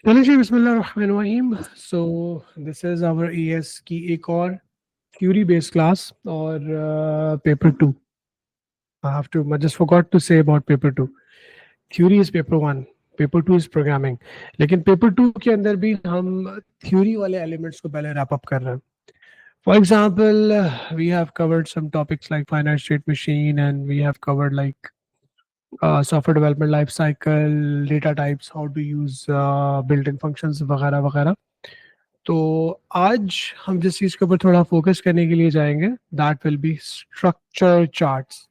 चलिए जी, बिस्मिल्लाहिर्रहमानिर्रहीम। So this is our ES की एक और थ्योरी बेस्ड क्लास और paper two. I have to I just forgot to say about paper two. Theory is paper one, paper two is programming. लेकिन paper two के अंदर भी हम theory वाले एलिमेंट्स को पहले रैप अप कर रहे हैं. For example, we have covered some topics like finite state machine and we have covered like software development life cycle, data types, how to use built in functions वगैरह वगैरह. तो आज हम जिस चीज के ऊपर थोड़ा फोकस करने के लिए जाएंगे, that will be structure charts.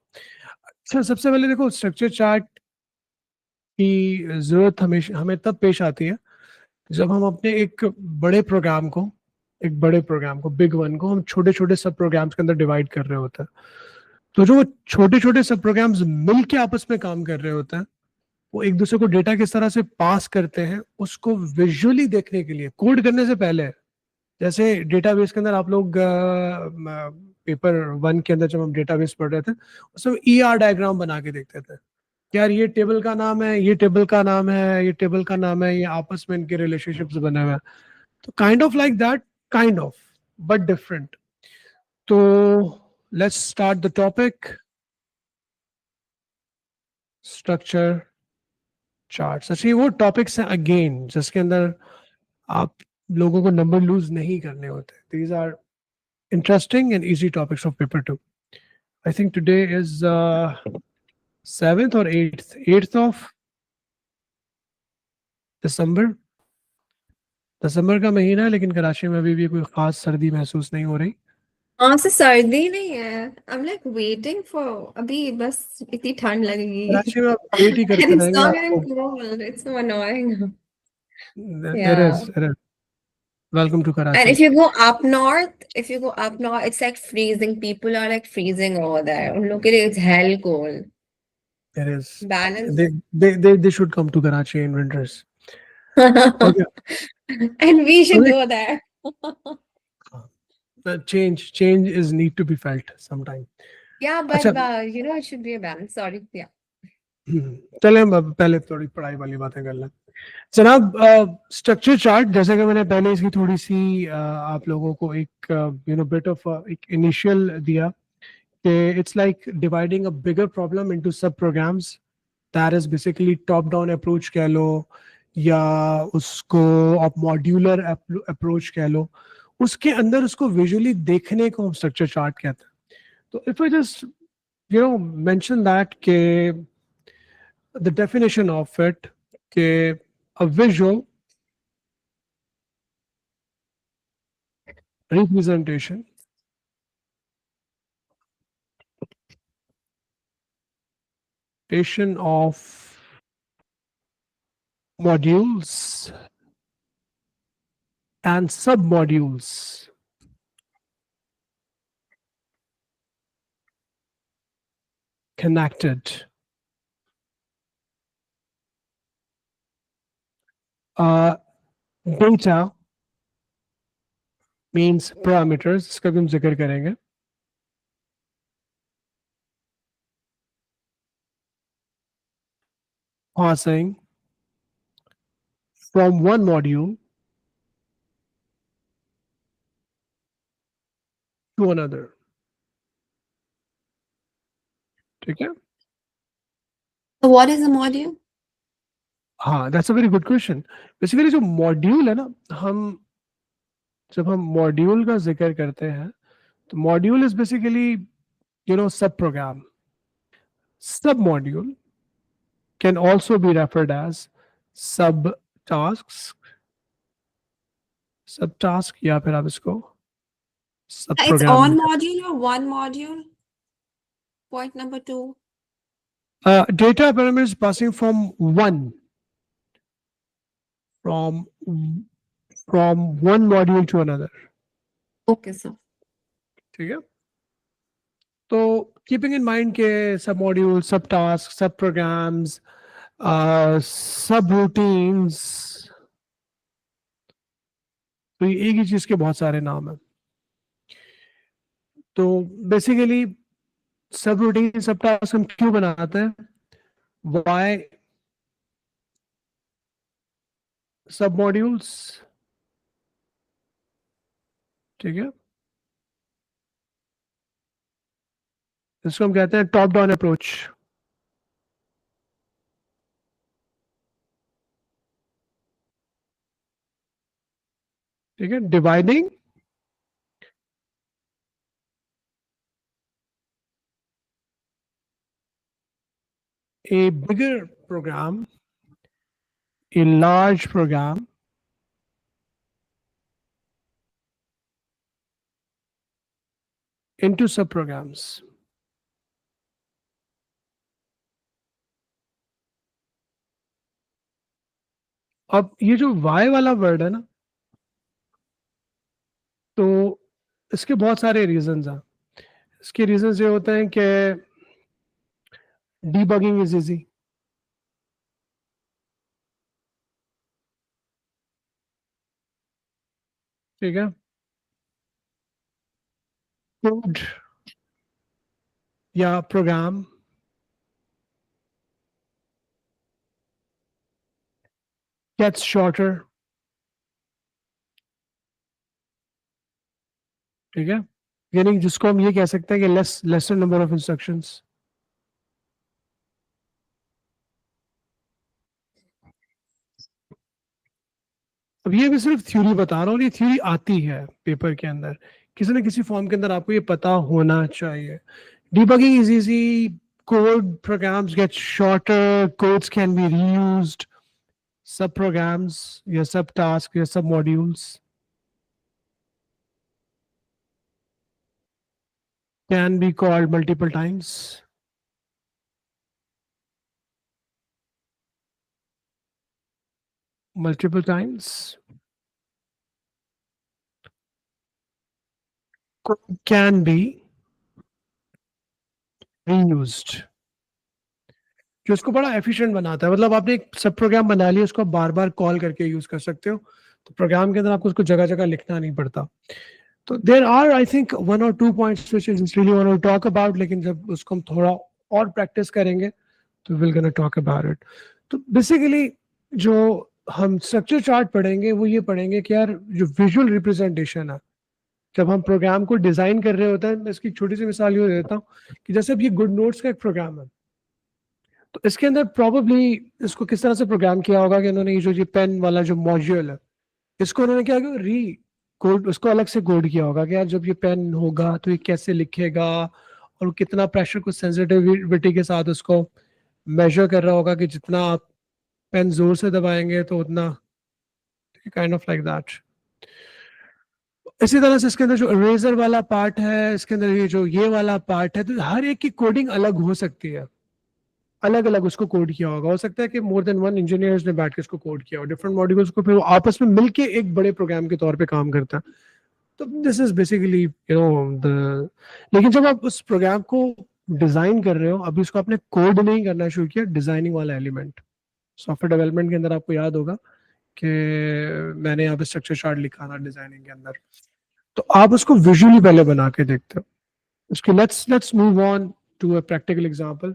अच्छा, सबसे पहले देखो, स्ट्रक्चर चार्ट की जरूरत हमेशा हमें तब पेश आती है जब हम अपने एक बड़े प्रोग्राम को, बिग वन को, हम छोटे छोटे सब प्रोग्राम्स के अंदर डिवाइड कर रहे होते हैं. तो जो छोटे छोटे सब प्रोग्राम्स मिलके आपस में काम कर रहे होते हैं, वो एक दूसरे को डेटा किस तरह से पास करते हैं उसको विजुअली देखने के लिए, कोड करने से पहले. जैसे डेटाबेस के अंदर आप लोग पेपर वन के अंदर जब हम डेटाबेस पढ़ रहे थे, उसमें ईआर डायग्राम बना के देखते थे कि यार ये टेबल का नाम है, ये टेबल का नाम है, ये टेबल का नाम है, ये आपस में इनके रिलेशनशिप्स बने हुए हैं. तो kind of like that, kind of, but different. तो let's start the topic, structure charts. अच्छा, ये वो टॉपिक्स हैं अगेन जिसके अंदर आप लोगों को नंबर लूज नहीं करने होते. These are interesting and easy topics of paper 2. I think today is 7th or 8th of December. दिसंबर का महीना है, लेकिन कराची में अभी भी कोई खास सर्दी महसूस नहीं हो रही. हाँ से सर्दी नहीं है। I am like waiting for अभी बस इतनी ठंड लगेगी कराची में आप वेट ही and करते it's रहेंगे not आपको. getting cold. It's so annoying. It Yeah. is, it is. Welcome to And Karachi. if you go up north, it's like freezing. People are like freezing over there. उन लोग के लिए it's hell cold. It is. Balance. They should come to Karachi in winters. And Okay. we So should go there. the change is need to be felt sometime. Yeah, अच्छा. but it should be a balance. Sorry. Yeah. चले हम अब पहले थोड़ी पढ़ाई वाली बातें कर लें. जनाब, स्ट्रक्चर चार्ट, जैसे कि मैंने पहले इसकी थोड़ी सी आप लोगों को एक बिट ऑफ एक इनिशियल दिया कि it's like dividing a bigger problem into sub programs. That is basically top down approach कह लो, या उसको आप मॉड्यूलर अप्रोच कह लो. उसके अंदर उसको विजुअली देखने को हम स्ट्रक्चर चार्ट कहते हैं. तो if I just mention that के द डेफिनेशन ऑफ इट, के a visual representation of modules and submodules connected. Data means parameters, इसका भी हम जिक्र करेंगे. Passing from one module to another. ठीक है. So what is a module? हाँ, that's a very good question. Basically जो मॉड्यूल है ना, हम जब हम मॉड्यूल का जिक्र करते हैं, तो मॉड्यूल इज बेसिकली सब प्रोग्राम. सब module can also be referred as subtasks, subtask, या फिर आप इसको सब It's प्रोग्राम on भी module or one module? Point number two. कहते. Data parameters passing from from one module to another. Okay, sir. ठीक है. तो कीपिंग इन माइंड के सब मॉड्यूल, सब टास्क, सब प्रोग्राम्स, सब रूटीन्स, तो ये एक ही चीज के बहुत सारे नाम हैं. तो बेसिकली सब रूटीन, सब टास्क हम क्यों बनाते हैं? Why सब मॉड्यूल्स, ठीक है, इसको हम कहते हैं टॉप डाउन अप्रोच। ठीक है, dividing a bigger program, a large program into sub programs. अब ये जो y वाला वर्ड है ना, तो इसके बहुत सारे रीजंस हैं। इसके रीजंस ये होते हैं कि डीबगिंग इज इजी, ठीक है, कोड या प्रोग्राम गेट्स शॉर्टर, ठीक है, यानी जिसको हम ये कह सकते हैं कि लेसर नंबर ऑफ इंस्ट्रक्शंस। अब ये मैं सिर्फ थ्योरी बता रहा हूँ, ये थ्योरी आती है पेपर के अंदर, किसी न किसी फॉर्म के अंदर आपको ये पता होना चाहिए। Debugging is easy. Code programs get shorter. Codes can be reused. Sub programs, your subtasks, your sub modules can be called multiple times. Multiple times. Code can be reused. जो उसको बड़ा एफिशिएंट बनाता है, मतलब आपने एक सब प्रोग्राम बना लिया, उसको बार बार कॉल करके यूज कर सकते हो, तो प्रोग्राम के अंदर आपको उसको जगह जगह लिखना नहीं पड़ता। तो there are I think 1 or 2 points which is really want to talk about, लेकिन जब उसको हम थोड़ा और प्रैक्टिस करेंगे तो will gonna talk about it. तो बेसिकली जो हम स्ट्रक्चर चार्ट पढ़ेंगे वो ये पढ़ेंगे कि यार जो विजुअल रिप्रेजेंटेशन है, जब हम प्रोग्राम को डिजाइन कर रहे होते हैं, मैं इसकी छोटी सी मिसाल ये देता हूँ कि जैसे अब ये गुड नोट्स का एक प्रोग्राम है, तो इसके अंदर प्रॉबली इसको किस तरह से प्रोग्राम किया होगा कि उन्होंने ये पेन वाला जो मॉड्यूल है, इसको उन्होंने क्या किया, री कोड, उसको अलग से कोड किया होगा कि यार जब ये पेन होगा तो ये कैसे लिखेगा, और कितना प्रेशर को सेंसिटिविटी के साथ उसको मेजर कर रहा होगा कि जितना आप पेन जोर से दबाएंगे तो उतना, काइंड ऑफ लाइक दैट। इसी तरह से इसके अंदर जो इरेजर वाला पार्ट है, इसके अंदर ये जो ये वाला पार्ट है, तो हर एक की कोडिंग अलग हो सकती है, अलग अलग उसको कोड किया होगा। हो सकता है कि मोर देन वन इंजीनियर्स ने बैठ के इसको कोड किया हो, डिफरेंट मॉड्यूल्स को, फिर वो आपस में मिलके एक बड़े प्रोग्राम के तौर पे काम करता है। तो this is basically you know the, लेकिन जब आप उस प्रोग्राम को डिजाइन कर रहे हो, अभी उसको आपने कोड नहीं करना शुरू किया, डिजाइनिंग वाला एलिमेंट सॉफ्टवेयर डेवलपमेंट के अंदर आपको याद होगा कि मैंने यहाँ पे स्ट्रक्चर चार्ट लिखा था डिजाइनिंग के अंदर, तो आप उसको विजुअली पहले बना के देखते हो। उसके let's move on to a practical example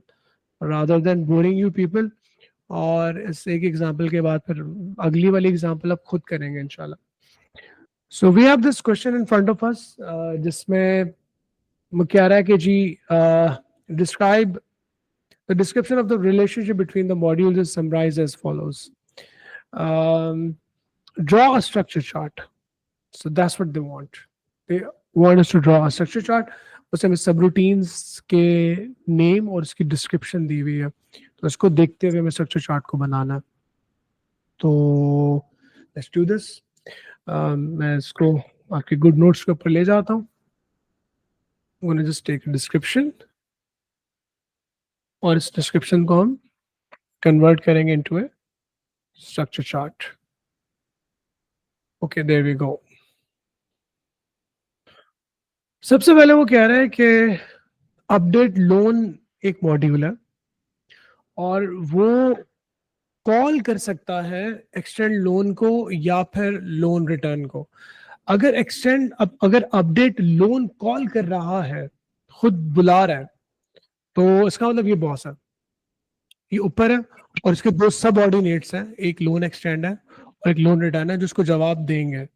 rather than boring you people, और इस एक एग्जांपल के बाद फिर अगली वाली एग्जांपल आप खुद करेंगे इंशाल्लाह। So we have this question in front of us, जिसमें वो कह रहा है कि जी describe the description of the relationship between the modules is summarised as follows, draw a structure chart. So that's what they want. They want us to draw a structure chart. उसमें सब routines के name और उसकी description दी हुई है, तो इसको देखते हुए हमें स्ट्रक्चर चार्ट को बनाना है। तो लेट्स डू दिस। मैं इसको आपके गुड नोट्स के ऊपर ले जाता हूँ। जस्ट टेक डिस्क्रिप्शन, और इस डिस्क्रिप्शन को हम कन्वर्ट करेंगे into a structure chart. Okay, there we go. सबसे पहले वो कह रहा है कि अपडेट लोन एक मॉड्यूल है, और वो कॉल कर सकता है एक्सटेंड लोन को या फिर लोन रिटर्न को। अगर अगर अपडेट लोन कॉल कर रहा है, खुद बुला रहा है, तो इसका मतलब ये बॉस है, ये ऊपर है, और इसके दो सब ऑर्डिनेट्स हैं, एक लोन एक्सटेंड है और एक लोन रिटर्न है जिसको जवाब देंगे.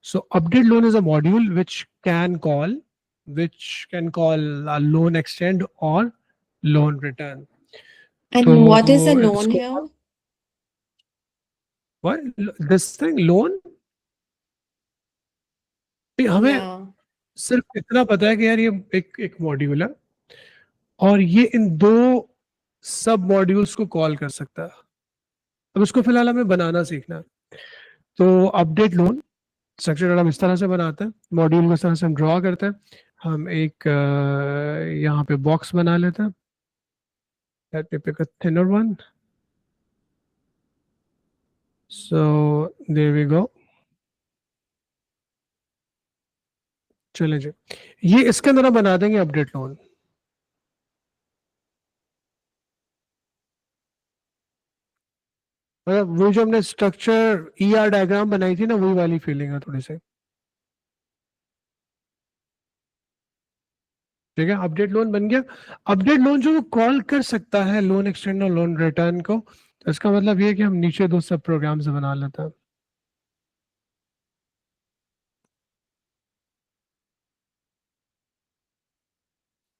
So update loan is a module which can call a loan extend or loan return. And तो what is a loan इसको here? what this thing loan हमें Yeah. सिर्फ इतना पता है कि यार ये एक एक मॉड्यूल है और ये इन दो सब मॉड्यूल्स को कॉल कर सकता है. अब इसको फिलहाल हमें बनाना सीखना है. तो अपडेट लोन स्ट्रक्चर हम इस तरह से बनाते हैं, मॉड्यूल को इस तरह से हम ड्रॉ करते हैं. हम एक यहाँ पे बॉक्स बना लेते हैं. Let me pick a thinner one. So there we go. चलें जी, ये इसके अंदर हम बना देंगे अपडेट लोन. मतलब वो जो हमने स्ट्रक्चर ईआर डायग्राम बनाई थी ना, वही वाली फीलिंग है थोड़ी सी. ठीक है, अपडेट लोन बन गया. अपडेट लोन जो कॉल कर सकता है लोन एक्सटेंड और लोन रिटर्न को, तो इसका मतलब ये है कि हम नीचे दो सब प्रोग्राम्स बना लेते हैं.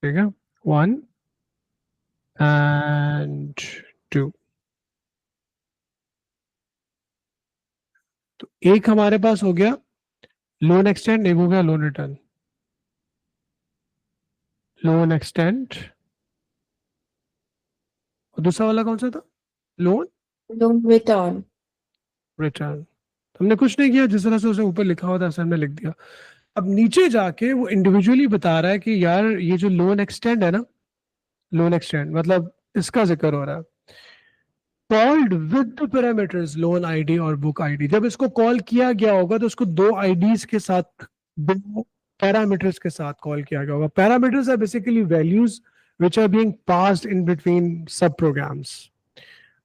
ठीक है, 1 एंड 2. तो एक हमारे पास हो गया लोन एक्सटेंड, एक हो गया लोन रिटर्न. लोन एक्सटेंड और दूसरा वाला कौन सा था? Loan Loan return. रिटर्न. हमने कुछ नहीं किया, जिस तरह से उसे ऊपर लिखा हुआ था ऐसे हमने लिख दिया. अब नीचे जाके वो इंडिविजुअली बता रहा है कि यार ये जो लोन एक्सटेंड है ना, लोन एक्सटेंड मतलब इसका जिक्र हो रहा है. Called with the parameters loan ID और बुक आईडी. जब इसको कॉल किया गया होगा तो उसको दो आईडीज के साथ, दो पैरामीटर्स के साथ कॉल किया गया होगा. Parameters are basically values which are being passed in between sub programs.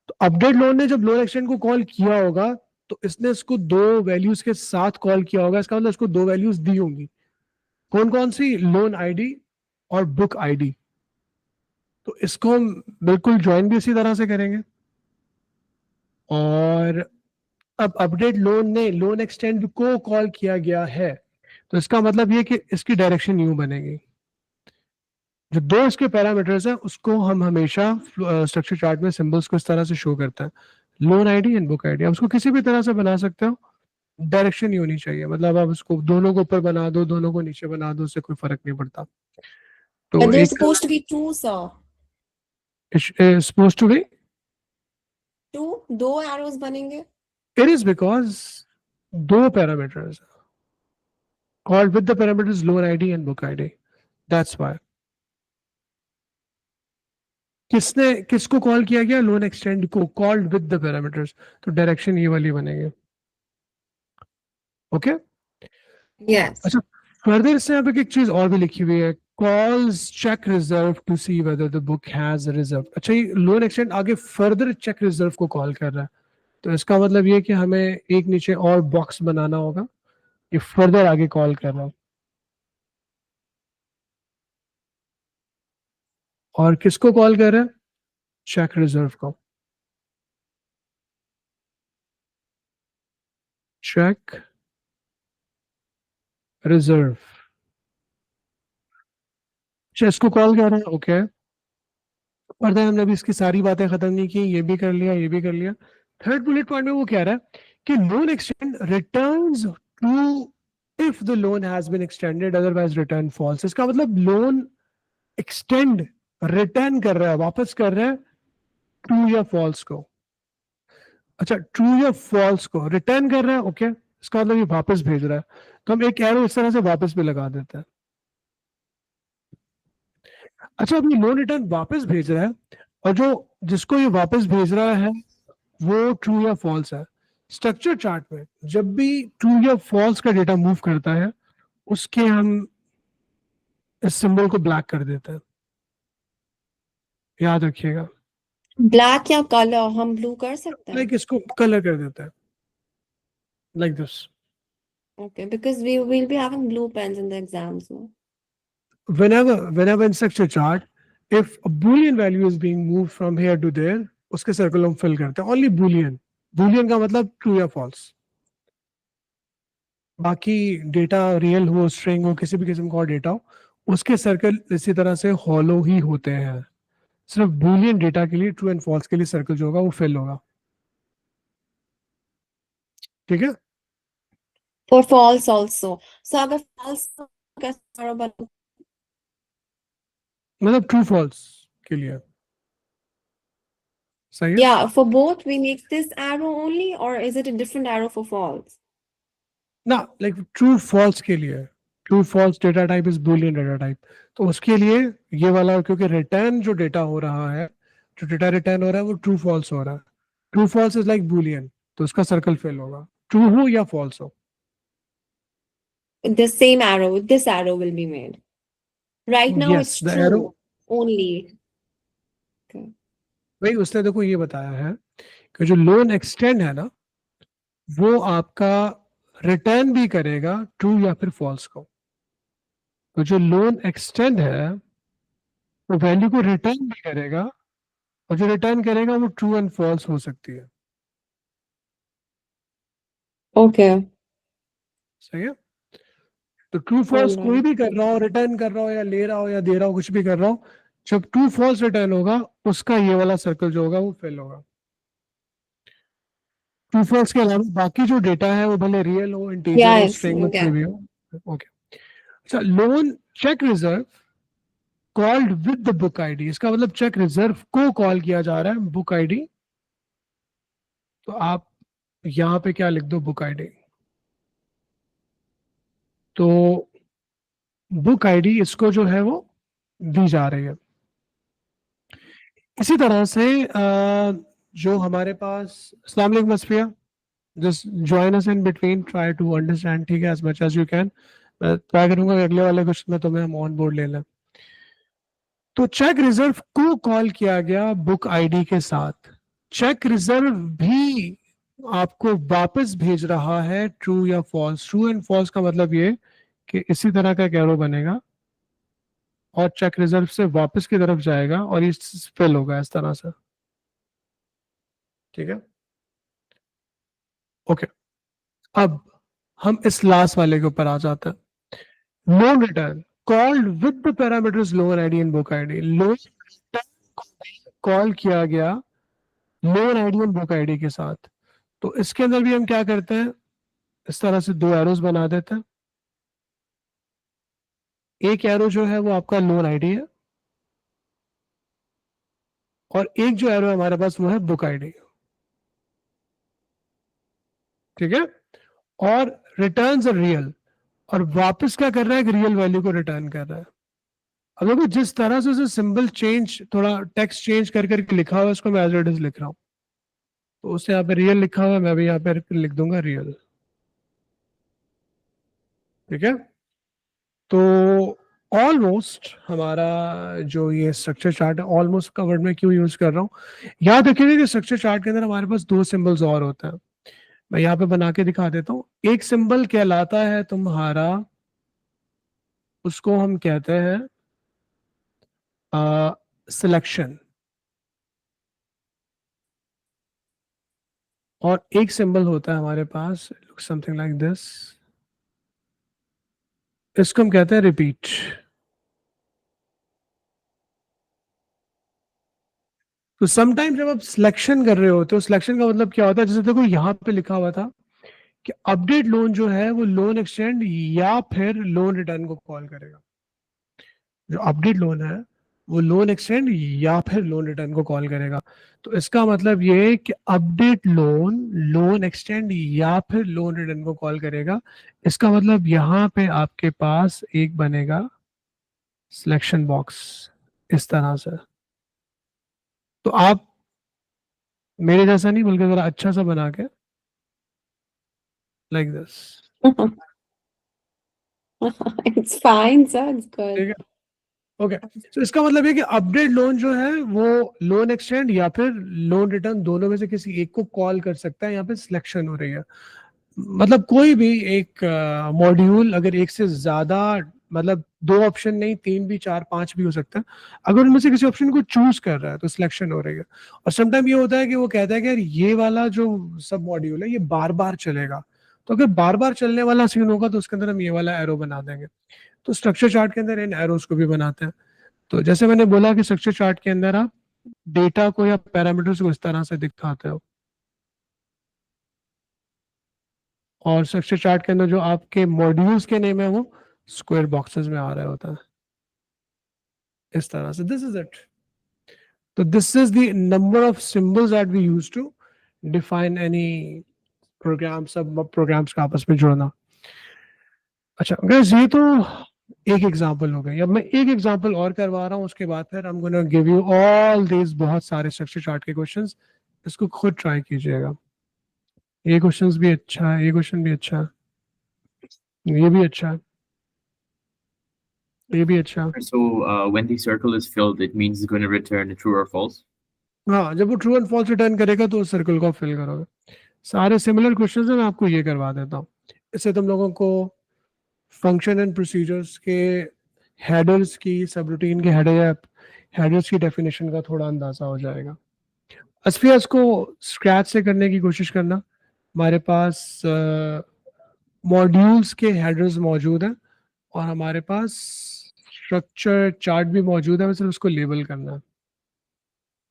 तो अपडेट लोन ने जब लोन एक्सटेंड को कॉल किया होगा तो इसने इसको दो वैल्यूज के साथ कॉल किया होगा. इसका मतलब इसको दो वैल्यूज दी होंगी. कौन कौन सी? लोन आईडी और बुक आईडी. तो इसको हम बिल्कुल ज्वाइन भी इसी तरह से करेंगे. और अब अपडेट लोन ने लोन एक्सटेंड को कॉल किया गया है, तो इसका मतलब ये कि इसकी डायरेक्शन यूं बनेगी. जो दो इसके पैरामीटर्स हैं उसको हम हमेशा स्ट्रक्चर चार्ट में सिंबल्स को इस तरह से शो करते हैं, loan ID and book ID. आप उसको किसी भी तरह से बना सकते हो, डायरेक्शन ही होनी चाहिए. मतलब आप उसको दोनों को ऊपर बना दो, दोनों को नीचे बना दो, उससे कोई फर्क नहीं पड़ता. तो But they're एक supposed to be two, sir. Suppose to be, Two, दो arrows बनेंगे. इट इज बिकॉज दो parameters called with the parameters loan ID and book ID. That's why. किसने किसको कॉल किया गया? लोन एक्सटेंड को, कॉल्ड विद द पैरामीटर्स. तो direction ये वाली बनेगी. ओके. Yes. अच्छा, फर्दर से यहाँ पे एक चीज और भी लिखी हुई है, calls check reserve to see whether the book has reserve. अच्छा, ये लोन एक्सटेंड आगे फर्दर चेक रिजर्व को कॉल कर रहा है. तो इसका मतलब ये कि हमें एक नीचे और बॉक्स बनाना होगा. ये फर्दर आगे कॉल कर रहा है. और किसको कॉल कर रहा है? चेक रिजर्व को. Check reserve. अच्छा, इसको कॉल कर रहे हैं. ओके, पर then हमने अभी इसकी सारी बातें खत्म नहीं की, ये भी कर लिया, ये भी कर लिया. थर्ड बुलेट पॉइंट में वो कह रहा है कि loan extend returns true if the loan has been extended, otherwise return false. इसका मतलब लोन एक्सटेंड रिटर्न कर रहा है, वापस कर रहा है ट्रू या फॉल्स को. अच्छा, ट्रू या फॉल्स को रिटर्न कर रहा है. ओके, इसका मतलब ये वापस भेज रहा है. तो हम एक एरो इस तरह से वापस भी लगा देते हैं. अच्छा, अब ये लोन रिटर्न वापस भेज रहा है और जो जिसको ये वापस भेज रहा है वो ट्रू या फॉल्स है. स्ट्रक्चर चार्ट में जब भी ट्रू या फॉल्स का डेटा मूव करता है उसके हम इस सिंबल को ब्लैक कर देते हैं. याद रखिएगा. Black या color हम blue कर सकते हैं. लाइक इसको कलर कर देते हैं, like this. Okay, because we will be having blue pens in the exams. No? Whenever in structure chart, if a boolean value is being moved from here to there, उसके circle हम fill करते हैं. Only boolean. Boolean का मतलब true या false. बाकी data real हो, string हो, किसी भी किस्म का डेटा हो, उसके सर्कल इसी तरह से हॉलो ही होते हैं। सिर्फ बूलियन डेटा के लिए, ट्रू एंड फॉल्स के लिए सर्कल जो होगा वो फिल होगा। ठीक है। For false also. So अगर false तो कैसे arrow बना? मतलब ट्रू फॉल्स के लिए। सही है Yeah, for both we make this arrow only, or is it a different arrow for false? ना, लाइक ट्रू फॉल्स के लिए, true false data type is Boolean data type. तो उसके लिए ये वाला, क्योंकि रिटर्न जो डेटा हो रहा है, जो डेटा रिटर्न हो रहा है वो ट्रू फॉल्स हो रहा है। True false is like Boolean, तो उसका सर्कल फेल होगा, ट्रू हो या फॉल्स हो। The same arrow, this arrow will be made. Right now yes, it's the arrow. true only. Okay. भाई उसने देखो ये बताया है कि जो लोन एक्सटेंड है ना, वो आपका रिटर्न भी करेगा ट्रू या फिर फॉल्स को। तो जो लोन एक्सटेंड है वो वैल्यू को रिटर्न भी करेगा, और जो रिटर्न करेगा वो ट्रू एंड फॉल्स हो सकती है। Okay. सही है। तो ट्रू All फॉल्स कोई right. भी कर रहा हो, रिटर्न कर रहा हो या ले रहा हो या दे रहा हो, कुछ भी कर रहा हो, जब ट्रू फॉल्स रिटर्न होगा उसका ये वाला सर्कल जो होगा वो फेल होगा। ट्रू फॉल्स के अलावा बाकी जो डेटा है वो भले रियल हो, इंटीजर हो, Yes, स्ट्रिंग हो, कोई okay. भी हो। ओके। अच्छा, loan check reserve called with the book ID, इसका मतलब चेक रिजर्व को कॉल किया जा रहा है बुक आईडी। तो आप यहाँ पे क्या लिख दो, बुक आईडी। तो बुक आईडी इसको जो है वो दी जा रही है। इसी तरह से जो हमारे पास, अस्सलाम वालेकुम Masfiya, just join us in between, try to understand, ठीक है, as much as you can. मैं ट्राई करूंगा कि अगले वाले क्वेश्चन में तुम्हें हम ऑन बोर्ड ले लें। तो चेक रिजर्व को कॉल किया गया बुक आईडी के साथ। चेक रिजर्व भी आपको वापस भेज रहा है ट्रू या फॉल्स। ट्रू एंड फॉल्स का मतलब ये कि इसी तरह का एक एरो बनेगा और चेक रिजर्व से वापस की तरफ जाएगा और ये फिल होगा इस तरह से। ठीक है। ओके। अब हम इस लास्ट वाले के ऊपर आ जाते हैं। Loan return called with the parameters loan ID and book ID. Loan call किया गया लोन आईडी और बुक आईडी के साथ। तो इसके अंदर भी हम क्या करते हैं, इस तरह से दो एरोज बना देते हैं। एक एरो जो है वो आपका लोन आईडी है, और एक जो एरो है हमारे पास वो है बुक आईडी। ठीक है। और रिटर्न्स आर रियल, और वापस क्या कर रहा है, एक रियल वैल्यू को रिटर्न कर रहा है। अब देखो जिस तरह से उसे सिंबल चेंज, थोड़ा टेक्स्ट चेंज कर करके लिखा हुआ है, उसको मैं एज इट इज लिख रहा हूँ। तो उससे यहाँ पे रियल लिखा हुआ है, मैं भी यहाँ पे लिख दूंगा रियल। ठीक है। तो ऑलमोस्ट हमारा जो ये स्ट्रक्चर चार्ट है, ऑलमोस्ट कवर्ड में क्यों यूज कर रहा हूँ, याद रखिएगा कि स्ट्रक्चर चार्ट के अंदर हमारे पास दो सिंबल्स और होते हैं। मैं यहाँ पे बना के दिखा देता हूँ। एक सिंबल कहलाता है तुम्हारा, उसको हम कहते हैं सिलेक्शन, और एक सिंबल होता है हमारे पास समथिंग लाइक दिस, इसको हम कहते हैं रिपीट। तो समटाइम जब आप सिलेक्शन कर रहे होते हो, सिलेक्शन का मतलब क्या होता है, जैसे देखो यहाँ पे लिखा हुआ था कि अपडेट लोन जो है वो लोन एक्सटेंड या फिर लोन रिटर्न को कॉल करेगा। जो अपडेट लोन है वो लोन एक्सटेंड या फिर लोन रिटर्न को कॉल करेगा। तो इसका मतलब ये है कि अपडेट लोन लोन एक्सटेंड या फिर लोन रिटर्न को कॉल करेगा। इसका मतलब यहाँ पे आपके पास एक बनेगा सिलेक्शन बॉक्स इस तरह से। तो आप मेरे जैसा नहीं, बल्कि जरा अच्छा सा बना के, like this. It's fine, sir. It's ठीक good. है। ओके। तो इसका मतलब है कि अपडेट लोन जो है वो लोन एक्सटेंड या फिर लोन रिटर्न दोनों में से किसी एक को कॉल कर सकता है। यहाँ पे सिलेक्शन हो रही है, मतलब कोई भी एक मॉड्यूल अगर एक से ज्यादा मतलब 2 ऑप्शन नहीं, 3 भी, 4, 5 भी हो सकता है। अगर उनमें से किसी ऑप्शन को चूज कर रहा है तो सिलेक्शन हो रही है। और समटाइम ये होता है कि वो कहता है कि यार ये वाला जो सब मॉड्यूल है ये बार बार चलेगा, तो अगर बार बार चलने वाला सीन होगा तो उसके अंदर हम ये वाला एरो बना देंगे। तो स्ट्रक्चर चार्ट के अंदर इन एरोस को भी बनाते हैं। तो जैसे मैंने बोला कि स्ट्रक्चर चार्ट के अंदर आप डेटा को या पैरामीटर्स को इस तरह से दिखाते हो, और स्ट्रक्चर चार्ट के अंदर जो आपके मॉड्यूल्स के नेम है वो स्क्वायर बॉक्सेस में आ रहा होता है इस तरह से। This is it. तो this is the number of symbols that we use to define any program, सब प्रोग्राम्स का आपस में जोड़ना। अच्छा गाइस, ये तो एक एग्जांपल हो गई। अब मैं एक एग्जांपल और करवा रहा हूँ, उसके बाद फिर I am gonna give you all these बहुत सारे स्ट्रक्चर चार्ट के क्वेश्चंस। इसको खुद ट्राई कीजिएगा। ये क्वेश्चंस भी अच्छा है, ये क्वेश्चन भी अच्छा है, ये भी अच्छा है, ये भी अच्छा है। So when the circle is filled, it means it's going to return true or false. हाँ, जब वो ट्रू एंड फॉल्स रिटर्न करेगा तो उस सर्कल को फिल करोगे। सारे सिमिलर क्वेश्चंस हैं, मैं आपको ये करवा देता हूँ। इससे तुम लोगों को फंक्शन एंड प्रोसीजर्स के हेडर्स की, सब रूटीन के हेडर्स की डेफिनेशन का थोड़ा अंदाजा हो जाएगा। असफिया, इसको स्क्रैच से करने की कोशिश करना। हमारे पास मॉड्यूल्स के हेडर्स मौजूद हैं और हमारे पास स्ट्रक्चर चार्ट भी मौजूद है, बस उसको लेबल करना है।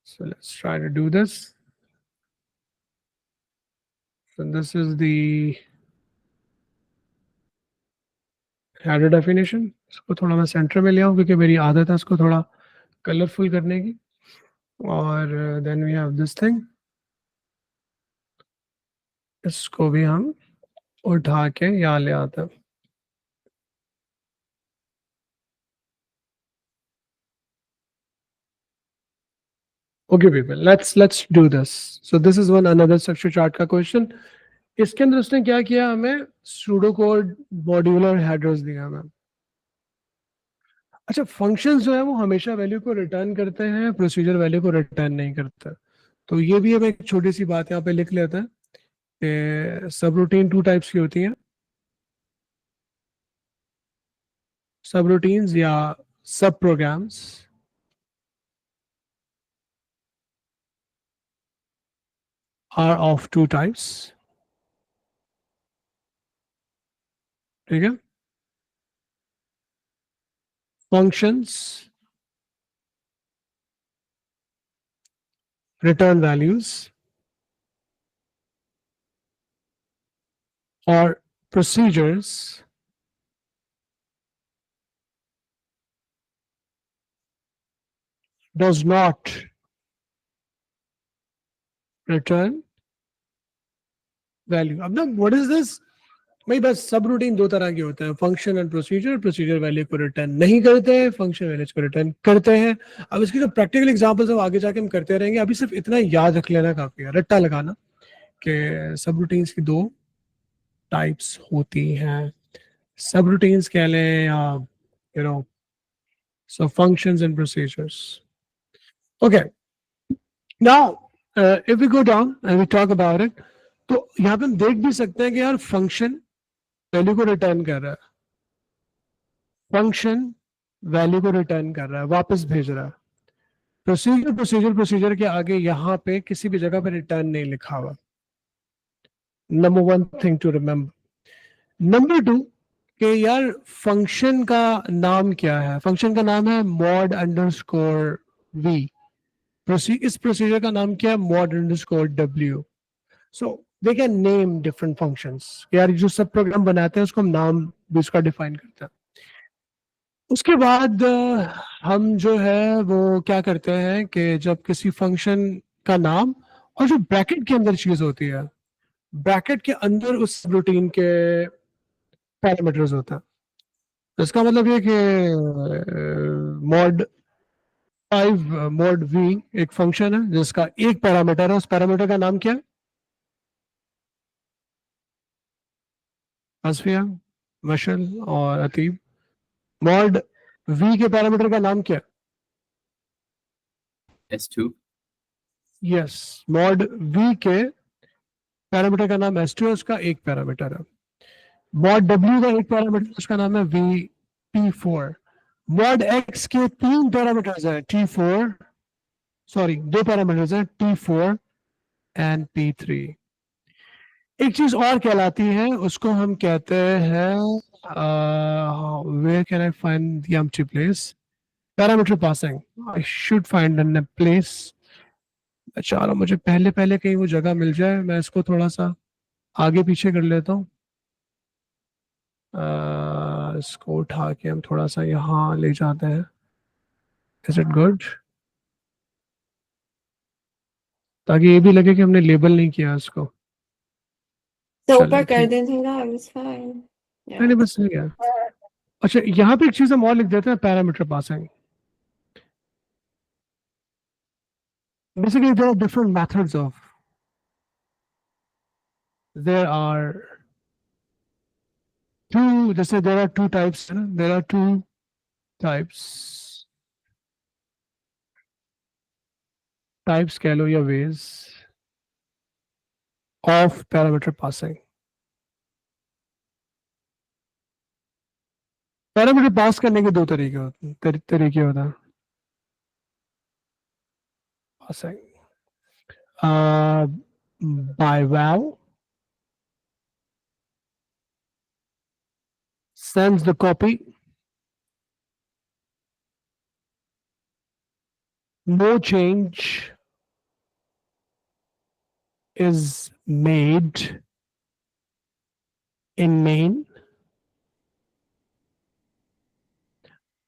So let's try to do this. So this is the header definition. इसको थोड़ा मैं सेंटर में ले आऊँ क्योंकि मेरी आदत है इसको थोड़ा कलरफुल करने की। और then we have this thing, इसको भी हम उठा के यहाँ ले आते हैं। Okay people, let's do this. So this is one another structure chart का क्वेश्चन। इसके अंदर उसने क्या किया, हमें सूडो कोड मॉड्यूलर हेडर्स दिया हमें। अच्छा, फंक्शंस जो है वो हमेशा वैल्यू को रिटर्न करते हैं, प्रोसीजर वैल्यू को रिटर्न नहीं करता। तो ये भी हम एक छोटी सी बात यहाँ पे लिख लेते हैं कि सब रूटीन 2 टाइप्स की होती हैं, सब रूटीन्स या सब प्रोग्राम्स। Are of 2 types. ठीक है, फंक्शंस रिटर्न वैल्यूज और procedures does not return value। अब ना व्हाट इज दिस भाई, बस सब रूटीन 2 तरह के होते हैं, function and procedure. Procedure value को रिटर्न नहीं करते हैं, फंक्शन वैल्यू को रिटर्न करते हैं। अब इसकी जो प्रैक्टिकल एग्जांपल्स है वो आगे जाके हम करते रहेंगे। अभी सिर्फ इतना याद रख लेना काफी है, रट्टा लगाना कि सब रूटीन्स की 2 टाइप्स होती हैं। सब रूटीन्स कह लें या you know, so functions and procedures। Okay, now if we go down and we talk about it, तो यहाँ पे हम देख भी सकते हैं कि यार फंक्शन वैल्यू को रिटर्न कर रहा है, फंक्शन वैल्यू को रिटर्न कर रहा है, वापस भेज रहा है। प्रोसीजर के आगे यहाँ पे किसी भी जगह पे रिटर्न नहीं लिखा हुआ। Number 1 thing to remember. Number 2 कि यार फंक्शन का नाम क्या है, फंक्शन का नाम है mod अंडरस्कोर v। इस प्रोसीजर का नाम क्या है, mod underscore w। So they can name different functions. यार जो सब प्रोग्राम बनाते हैं उसको हम नाम भी उसका डिफाइन करते हैं। उसके बाद हम जो है वो क्या करते हैं कि जब किसी फंक्शन का नाम और जो ब्रैकेट के अंदर चीज होती है, ब्रैकेट के अंदर उस रूटीन के पैरामीटर्स होता है। तो इसका मतलब ये कि mod v एक फंक्शन है जिसका एक पैरामीटर है, उस पैरामीटर का नाम क्या है, असफिया, मशल और अतीब, mod v के पैरामीटर का नाम क्या है, S2. यस, mod v के पैरामीटर का नाम s2 है, उसका एक पैरामीटर है। mod w का एक पैरामीटर, उसका नाम है v T4. mod x के 3 पैरामीटर्स हैं, T4, सॉरी 2 पैरामीटर्स हैं, T4 एंड P3. एक चीज और कहलाती है, उसको हम कहते हैं where can I find the empty place? Parameter passing. I should find a place. चलो मुझे पहले पहले कहीं वो जगह मिल जाए, मैं इसको थोड़ा सा आगे पीछे कर लेता हूँ. इसको उठा के हम थोड़ा सा यहाँ ले जाते हैं. Is it good? ताकि ये भी लगे कि हमने लेबल नहीं किया इसको. तो चलो, ऊपर कर ठीक. दें थोड़ा, it's fine. नहीं नहीं, बस नहीं गया. अच्छा, यहाँ पे एक चीज हम और लिख देते हैं, parameter passing. Basically, there are different methods of. There are two. Just say there are two types. You know? There are two types. Types, कह लो या ways of parameter passing. Parameter pass करने के दो तरीके होते हैं. Passing by val, sends the copy, no change is made in main.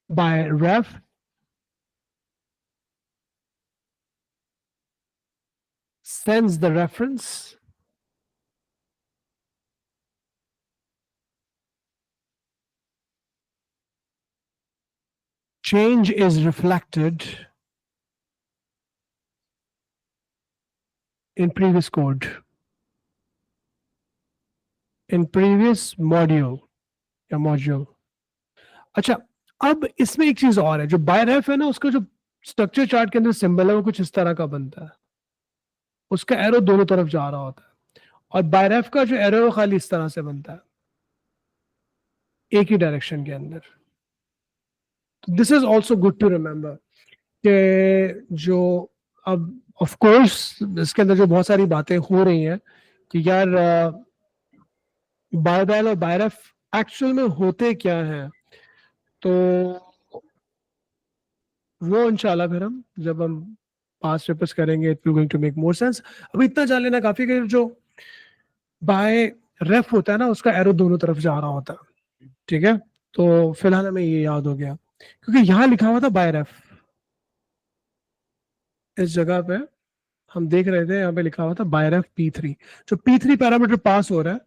By ref, sends the reference, change is reflected in previous code, in previous module या module. अच्छा, अब इसमें एक चीज और है, जो बाय रेफ है ना, उसका जो स्ट्रक्चर चार्ट के अंदर सिंबल है वो कुछ इस तरह का बनता है. उसका एरो दोनों तरफ जा रहा होता है, और बाय रेफ का जो एरो खाली इस तरह से बनता है, एक ही डायरेक्शन के अंदर. This is also good to remember कि जो अब ऑफ कोर्स इसके अंदर जो बहुत सारी बातें हो रही हैं कि यार बाय बैल और बाय रेफ एक्चुअल में होते क्या हैं, तो वो इंशाल्लाह फिर हम जब हम पास पेपर्स करेंगे it will going to make more sense. अभी इतना जान लेना काफी कि जो बाय रेफ होता है ना, उसका एरो दोनों तरफ जा रहा होता है. ठीक है, तो फिलहाल हमें ये याद हो गया क्योंकि यहाँ लिखा हुआ था बाय रेफ. इस जगह पे हम देख रहे थे, यहाँ पे लिखा हुआ था बाय रेफ P3. जो P3 पैरामीटर पास हो रहा है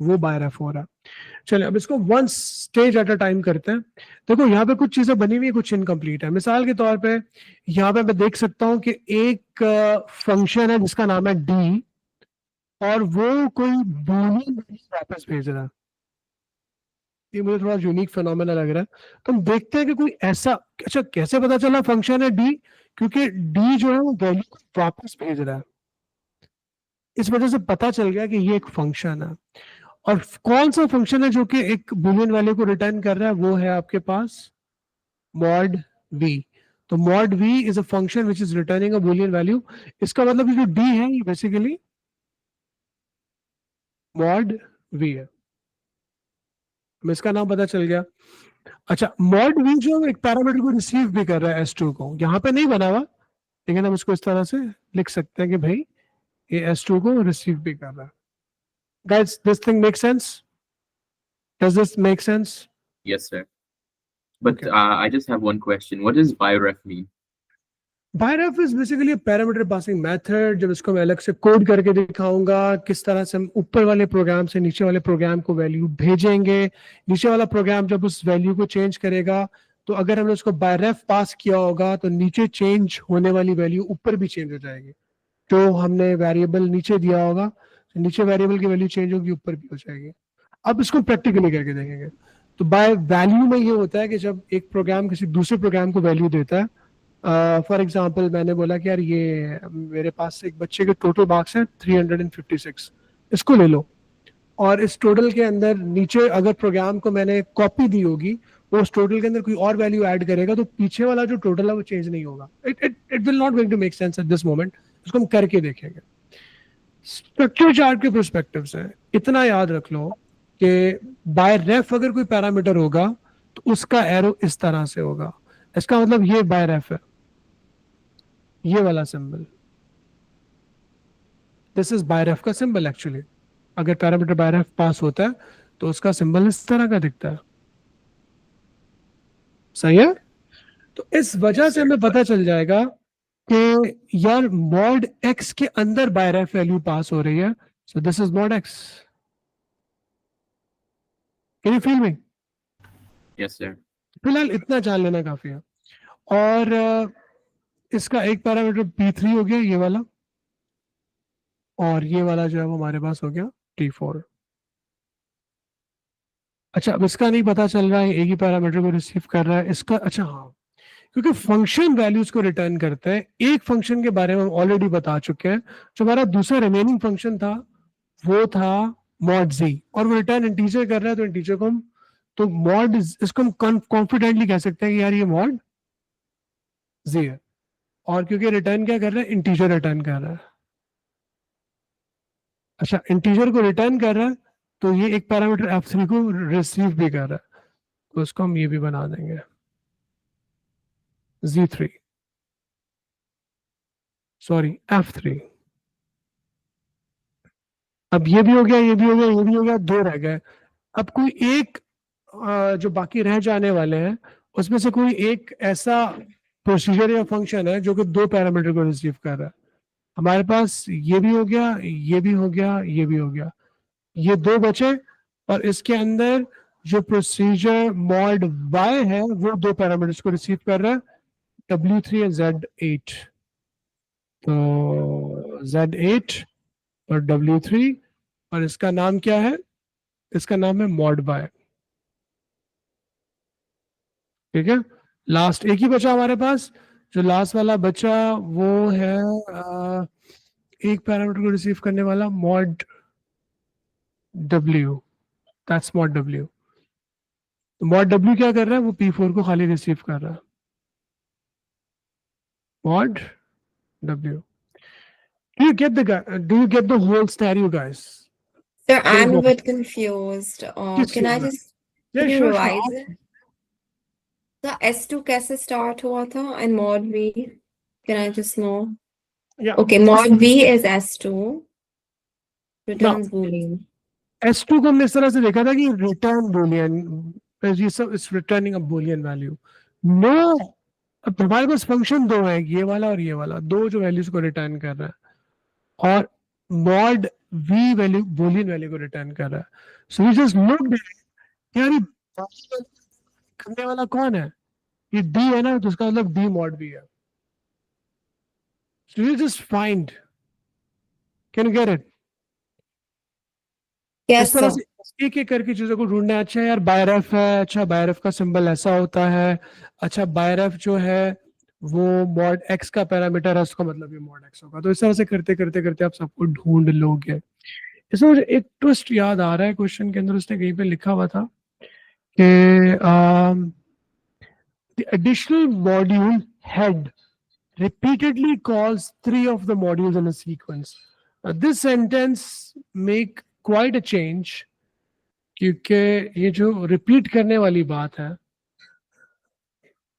वो बाय रेफ हो रहा है. चलिए अब इसको one stage at a time करते हैं. देखो यहाँ पे कुछ चीजें बनी हुई है, कुछ इनकम्प्लीट है. मिसाल के तौर पे यहाँ पे मैं देख सकता हूँ कि एक फंक्शन है जिसका नाम है डी, और वो कोई बूलियन वापस भेज रहा है. ये मुझे थोड़ा यूनिक फिनोमेना लग रहा है. तो हम देखते हैं कि कोई ऐसा, अच्छा कैसे पता चला फंक्शन है डी, क्योंकि डी जो है वो वैल्यू को वापस भेज रहा है. इस वजह से पता चल गया कि ये एक फंक्शन है. और कौन सा फंक्शन है जो कि एक बूलियन वैल्यू को रिटर्न कर रहा है, वो है आपके पास mod v. तो mod v is a function which is returning a Boolean value. इसका मतलब जो d है ये बेसिकली mod v है. हमें इसका नाम पता चल गया. अच्छा, mod v जो एक पैरामीटर को रिसीव भी कर रहा है s2 को, यहाँ पे नहीं बना हुआ, लेकिन हम इसको इस तरह से लिख सकते हैं कि भाई ये s2 को रिसीव भी कर रहा है. Guys, this thing makes sense? Does this make sense? Yes, sir. But Okay. I just have one question. What does ByRef mean? ByRef is basically a parameter passing method. जब इसको मैं अलग से कोड करके दिखाऊंगा किस तरह से हम ऊपर वाले प्रोग्राम से नीचे वाले प्रोग्राम को वैल्यू भेजेंगे. नीचे वाला प्रोग्राम जब उस वैल्यू को चेंज करेगा, तो अगर हमने उसको ByRef पास किया होगा तो नीचे चेंज होने वाली वैल्यू ऊपर भी चेंज हो जाएगी. जो हमने वेरिएबल नीचे दिया होगा, नीचे वेरिएबल की वैल्यू चेंज होगी, ऊपर भी हो जाएगी. अब इसको प्रैक्टिकली करके देखेंगे. तो बाय वैल्यू में ये होता है कि जब एक प्रोग्राम किसी दूसरे प्रोग्राम को वैल्यू देता है, फॉर एग्जांपल मैंने बोला कि यार ये मेरे पास एक बच्चे के टोटल मार्क्स हैं 356, इसको ले लो. और इस टोटल के अंदर नीचे अगर प्रोग्राम को मैंने कॉपी दी होगी, वो उस टोटल के अंदर कोई और वैल्यू ऐड करेगा तो पीछे वाला जो टोटल है वो चेंज नहीं होगा. It will not going to make sense at this moment. इसको हम करके देखेंगे. स्ट्रक्चर चार्ट के पर्सपेक्टिव से इतना याद रख लो कि बाय रेफ अगर कोई पैरामीटर होगा तो उसका एरो इस तरह से होगा. इसका मतलब ये बाय रेफ है, ये वाला सिंबल, दिस इज बाय रेफ का सिंबल. एक्चुअली अगर पैरामीटर बाय रेफ पास होता है तो उसका सिंबल इस तरह का दिखता है. सही है. तो इस वजह से हमें पता चल जाएगा कि यार मॉड एक्स के अंदर बाय रेफ वैल्यू पास हो रही है. सो this is mod x. Can you feel me? Yes, sir. फिलहाल इतना जान लेना काफी है. और इसका एक पैरामीटर P3 हो गया ये वाला, और ये वाला जो है वो हमारे पास हो गया T4. अच्छा, अब इसका नहीं पता चल रहा है एक ही पैरामीटर को रिसीव कर रहा है इसका. अच्छा हाँ, क्योंकि फंक्शन वैल्यूज को रिटर्न करते हैं. एक फंक्शन के बारे में हम ऑलरेडी बता चुके हैं. जो हमारा दूसरा रिमेनिंग फंक्शन था वो था मॉड जी, और वो रिटर्न इंटीजर कर रहा है. तो इंटीजर को हम, तो मॉड इसको हम कॉन्फिडेंटली कह सकते हैं कि यार ये मॉड जी है. और क्योंकि रिटर्न क्या कर रहा है, इंटीजर रिटर्न कर रहा है. अच्छा, इंटीजर को रिटर्न कर रहा है तो ये एक पैरामीटर f3 को रिसीव भी कर रहा है. तो उसको हम ये भी बना देंगे z3, सॉरी f3. अब ये भी हो गया, ये भी हो गया, ये भी हो गया, दो रह गए. अब कोई एक जो बाकी रह जाने वाले हैं उसमें से कोई एक ऐसा प्रोसीजर या फंक्शन है जो कि दो पैरामीटर को रिसीव कर रहा है. हमारे पास ये भी हो गया, ये भी हो गया, ये भी हो गया, ये दो बचे. और इसके अंदर जो प्रोसीजर मॉड y है वो दो पैरामीटर्स को रिसीव कर रहा है, w3 और z8. तो z8 और w3, और इसका नाम क्या है, इसका नाम है मॉड y. ठीक है. लास्ट एक ही बचा हमारे पास. जो लास्ट वाला बचा वो है एक पैरामीटर को रिसीव करने वाला mod w. That's mod w. तो मॉड w क्या कर रहा है, वो p4 को खाली रिसीव कर रहा है. Mod w. Do you get the whole stereo, guys? Sir, I'm a Yes, bit confused. Yes, Can I sure. just Yeah, can you sure, revise sure. it? The S2 कैसे start हुआ था and mod V? Can I just know? Yeah. Okay, mod V is S2. Returns Boolean. S2 को हमने इस तरह से देखा था कि रिटर्न बूलियन, ये सब इस रिटर्निंग अ बूलियन वैल्यू. नो, अब हमारे पास फंक्शन दो है, ये वाला और ये वाला, दो जो वैल्यूज को रिटर्न कर रहा है. और mod v value Boolean value को रिटर्न कर रहा है. सो वी जस्ट लुक यार ये करने वाला कौन है, ये d है ना, तो उसका मतलब d मॉड v है. So you just find, can you get it? Yes, इस तरह sir. से एक एक करके चीजों को ढूंढना है. अच्छा यार बायरफ है, अच्छा बायरफ का सिंबल ऐसा होता है, अच्छा बायरफ जो है वो मॉड एक्स का पैरामीटर है, उसका मतलब ये मॉड एक्स होगा. तो इस तरह से करते करते करते आप सबको ढूंढ लोगे. इसमें मुझे एक ट्विस्ट याद आ रहा है क्वेश्चन के अंदर, उसने कहीं पे लिखा हुआ था कि the additional module head repeatedly calls three of the modules in a sequence. This sentence make quite a change, क्योंकि ये जो रिपीट करने वाली बात है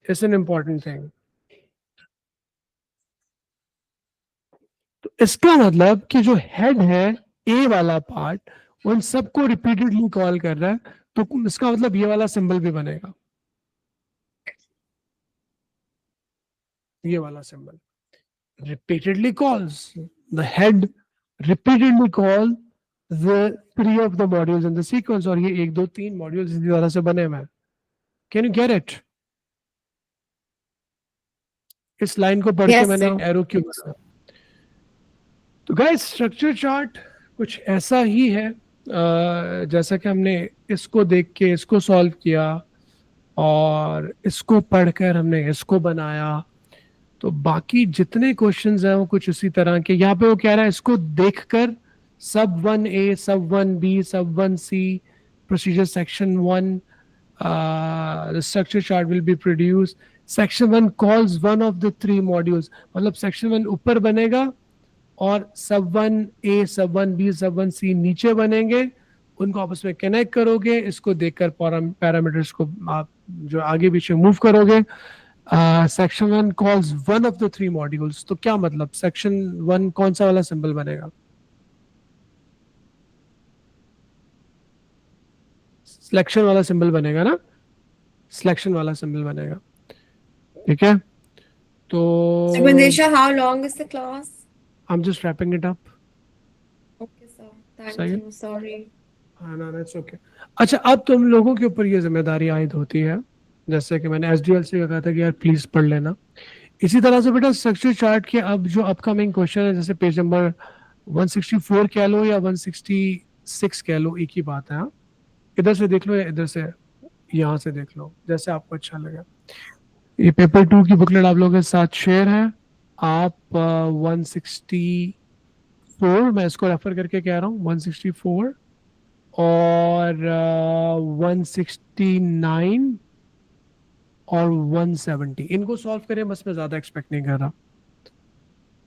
इज एन इम्पॉर्टेंट थिंग. तो इसका मतलब कि जो हेड है ए वाला पार्ट उन सबको रिपीटेडली कॉल कर रहा है, तो इसका मतलब ये वाला सिंबल भी बनेगा, ये वाला symbol. repeatedly calls the head repeatedly call the three of the modules in the sequence, और ये एक दो तीन मॉड्यूल्स इसी तरह से बने हुए हैं. Can you get it? इस लाइन को पढ़ के Yes, मैंने sir. एरो क्यों बनाया? तो गाइस स्ट्रक्चर चार्ट कुछ ऐसा ही है जैसा कि हमने इसको देख के इसको सॉल्व किया और इसको पढ़कर हमने इसको बनाया. तो बाकी जितने क्वेश्चंस हैं वो कुछ उसी तरह के. यहाँ पे वो कह रहा है इसको देखकर सब 1A, सब 1B, सब 1C, procedure section 1, The structure chart will be produced. Section 1 calls one of the three modules. मतलब section 1 ऊपर बनेगा और सब 1A, सब 1B, सब 1C नीचे बनेंगे. उनको आपस में कनेक्ट करोगे. इसको देखकर पैरामीटर्स को आप जो आगे पीछे मूव करोगे. Section 1 calls one of the three modules. तो क्या मतलब सेक्शन 1 कौन सा वाला सिंबल बनेगा? सिलेक्शन वाला सिंबल बनेगा ना. सिलेक्शन वाला सिंबल बनेगा. ठीक है. तो So, Vandesha, how long is the class? I'm just wrapping it up. Okay, sir. Thank सही है? you. Sorry. हाँ ना, that's okay. अच्छा, अब तुम लोगों के ऊपर ये जिम्मेदारी आयद होती है, जैसे कि मैंने SDLC का कहा था कि यार प्लीज पढ़ लेना. इसी तरह से बेटा स्ट्रक्चर चार्ट के अब जो अपकमिंग क्वेश्चन है, जैसे पेज नंबर 164 कह लो या 166 कह लो, एक ही बात है. हाँ, इधर से देख लो या इधर से, यहाँ से देख लो, जैसे आपको अच्छा लगे. ये पेपर 2 की बुकलेट आप लोगों के साथ शेयर है. आप 164, मैं इसको रेफर करके कह रहा हूँ, 164 और 169 और 170 इनको सॉल्व करें. बस मैं ज्यादा एक्सपेक्ट नहीं कर रहा,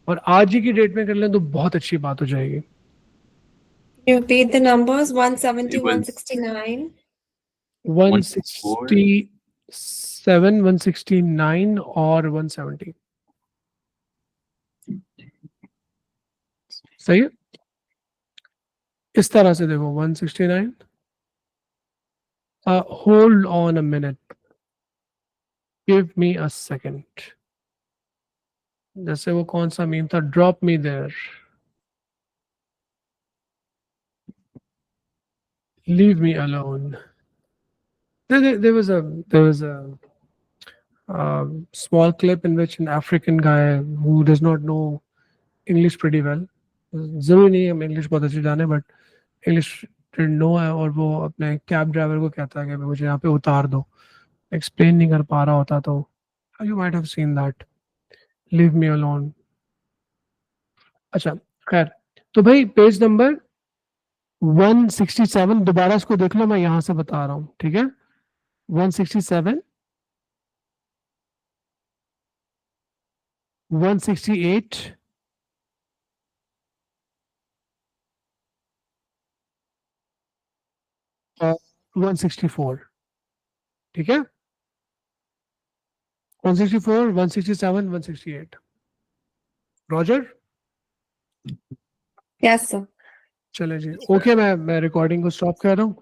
और आज ही की डेट में कर लें तो बहुत अच्छी बात हो जाएगी. You repeat the numbers 170, It was 169. 167, 169 और 170. सही है. इस तरह से देखो 169. Hold on a minute. Give me a second. जैसे वो कौन सा मीम था, drop me there. Leave me alone. There was a small clip in which an African guy who does not know English pretty well, जरूरी नहीं है हम English बहुत अच्छे जाने, बट इंग्लिश नो है, और वो अपने कैब ड्राइवर को कहता है कि मुझे यहाँ पे उतार दो. एक्सप्लेन नहीं कर पा रहा होता, तो you might have seen that. Leave me alone. अच्छा खैर, तो भाई पेज नंबर 167 दोबारा इसको देख लो, मैं यहां से बता रहा हूं. ठीक है. 167, 168, और 164. ठीक है. 164, 167, 168. रॉजर. Yes, sir. चले जी. ओके, मैं रिकॉर्डिंग को स्टॉप कर रहा हूँ.